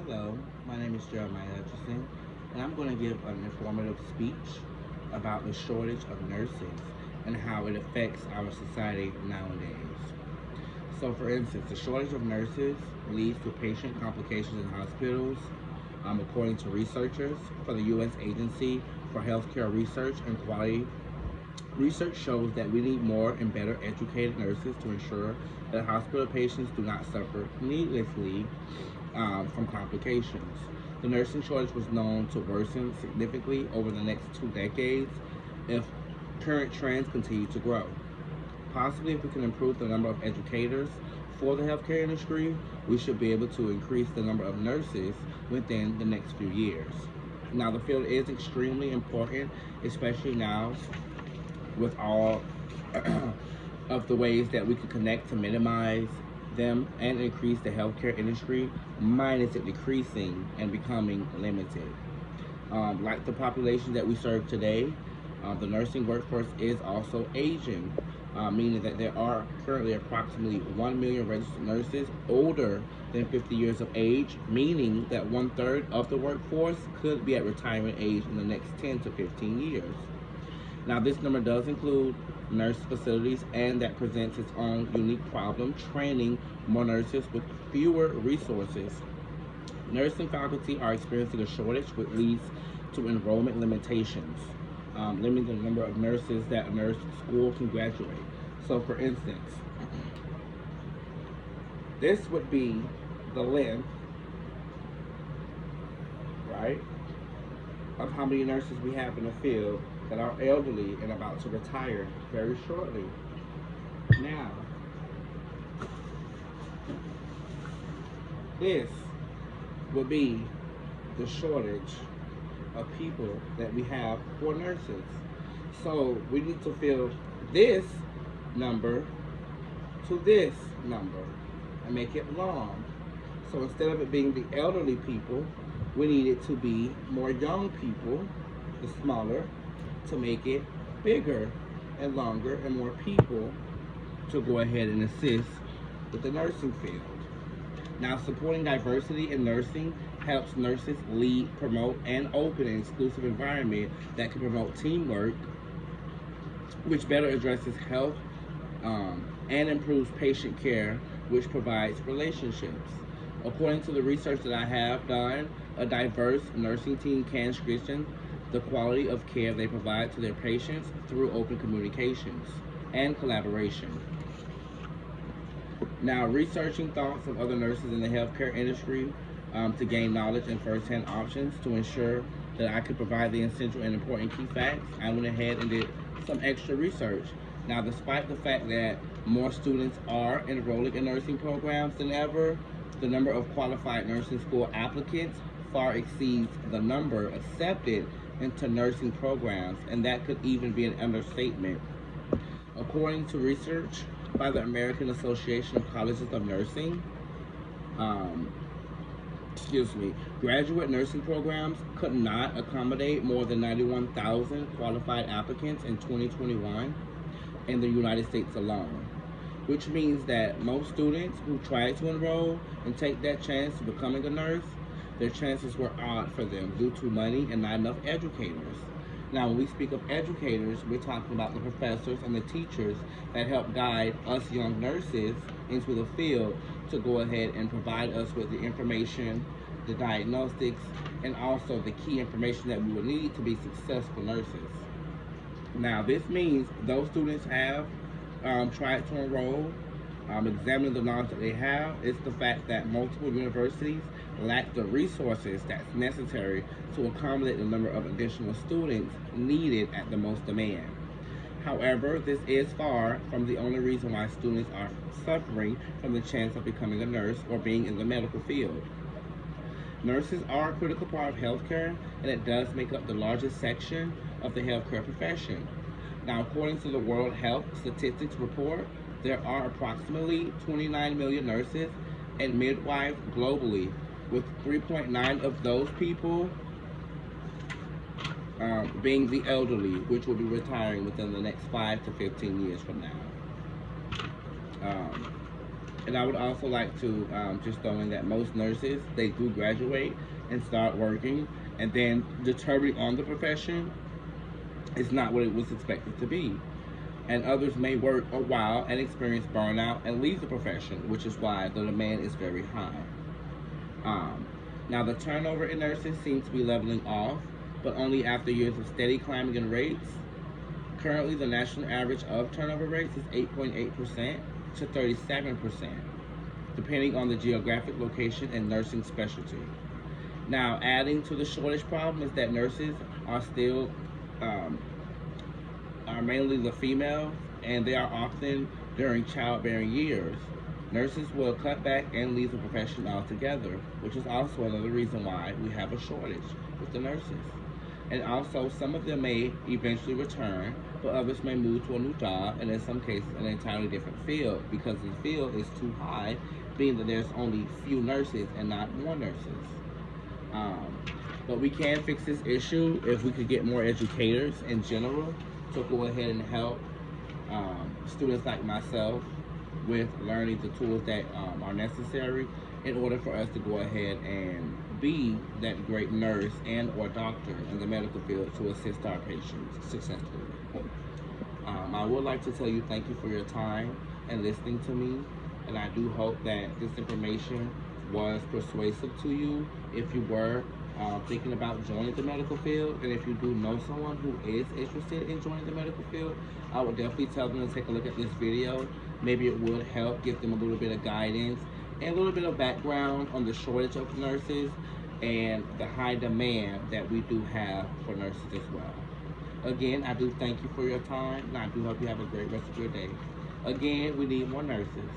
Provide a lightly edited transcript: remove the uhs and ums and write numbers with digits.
Hello, my name is Jeremiah Hutchison, and I'm going to give an informative speech about the shortage of nurses and how it affects our society nowadays. So, for instance, the shortage of nurses leads to patient complications in hospitals, according to researchers for the U.S. Agency for Healthcare Research and Quality. Research shows that we need more and better educated nurses to ensure that hospital patients do not suffer needlessly from complications. The nursing shortage was known to worsen significantly over the next 2 decades if current trends continue to grow. Possibly, if we can improve the number of educators for the healthcare industry, we should be able to increase the number of nurses within the next few years. Now, the field is extremely important, especially now with all of the ways that we could connect to minimize them and increase the healthcare industry, minus it decreasing and becoming limited. Like the population that we serve today, the nursing workforce is also aging, meaning that there are currently approximately 1 million registered nurses older than 50 years of age, meaning that 1/3 of the workforce could be at retirement age in the next 10 to 15 years. Now, this number does include nurse facilities, and that presents its own unique problem, training more nurses with fewer resources. Nursing faculty are experiencing a shortage, which leads to enrollment limitations, limiting the number of nurses that a nurse school can graduate. So, for instance, this would be the length, right, of how many nurses we have in the field that are elderly and about to retire very shortly. Now, this would be the shortage of people that we have for nurses. So we need to fill this number to this number and make it long. So instead of it being the elderly people, we need it to be more young people, the smaller, to make it bigger and longer and more people to go ahead and assist with the nursing field. Now, supporting diversity in nursing helps nurses lead, promote, and open an inclusive environment that can promote teamwork, which better addresses health and improves patient care, which provides relationships. According to the research that I have done, a diverse nursing team can strengthen the quality of care they provide to their patients through open communications and collaboration. Now, researching thoughts of other nurses in the healthcare industry to gain knowledge and firsthand options to ensure that I could provide the essential and important key facts, I went ahead and did some extra research. Now, despite the fact that more students are enrolling in nursing programs than ever, the number of qualified nursing school applicants far exceeds the number accepted into nursing programs, and that could even be an understatement. According to research by the American Association of Colleges of Nursing, um, graduate nursing programs could not accommodate more than 91,000 qualified applicants in 2021 in the United States alone, which means that most students who try to enroll and take that chance to becoming a nurse, their chances were odd for them due to money and not enough educators. Now, when we speak of educators, we're talking about the professors and the teachers that help guide us young nurses into the field to go ahead and provide us with the information, the diagnostics, and also the key information that we will need to be successful nurses. Now, this means those students have tried to enroll, examining the knowledge that they have. It's the fact that multiple universities lack the resources that's necessary to accommodate the number of additional students needed at the most demand. However, this is far from the only reason why students are suffering from the chance of becoming a nurse or being in the medical field. Nurses are a critical part of healthcare, and it does make up the largest section of the healthcare profession. Now, according to the World Health Statistics Report, there are approximately 29 million nurses and midwives globally, with 3.9 of those people being the elderly, which will be retiring within the next 5 to 15 years from now. Um, And I would also like to just throw in that most nurses, they do graduate and start working, and then determining on the profession is not what it was expected to be. And others may work a while and experience burnout and leave the profession, which is why the demand is very high. Um, Now, the turnover in nurses seems to be leveling off, but only after years of steady climbing in rates. Currently, the national average of turnover rates is 8.8% to 37%, depending on the geographic location and nursing specialty. Now, adding to the shortage problem is that nurses are still um, are mainly the females, and they are often during childbearing years. Nurses will cut back and leave the profession altogether, which is also another reason why we have a shortage with the nurses. And also, some of them may eventually return, but others may move to a new job, and in some cases, an entirely different field because the field is too high, being that there's only few nurses and not more nurses. Um, but we can fix this issue if we could get more educators in general to go ahead and help students like myself with learning the tools that are necessary in order for us to go ahead and be that great nurse and or doctor in the medical field to assist our patients successfully. I would like to tell you thank you for your time and listening to me, and I do hope that this information was persuasive to you if you were thinking about joining the medical field, and if you do know someone who is interested in joining the medical field, I would definitely tell them to take a look at this video. Maybe it would help give them a little bit of guidance and a little bit of background on the shortage of nurses and the high demand that we do have for nurses as well. Again, I do thank you for your time, and I do hope you have a great rest of your day. Again, we need more nurses.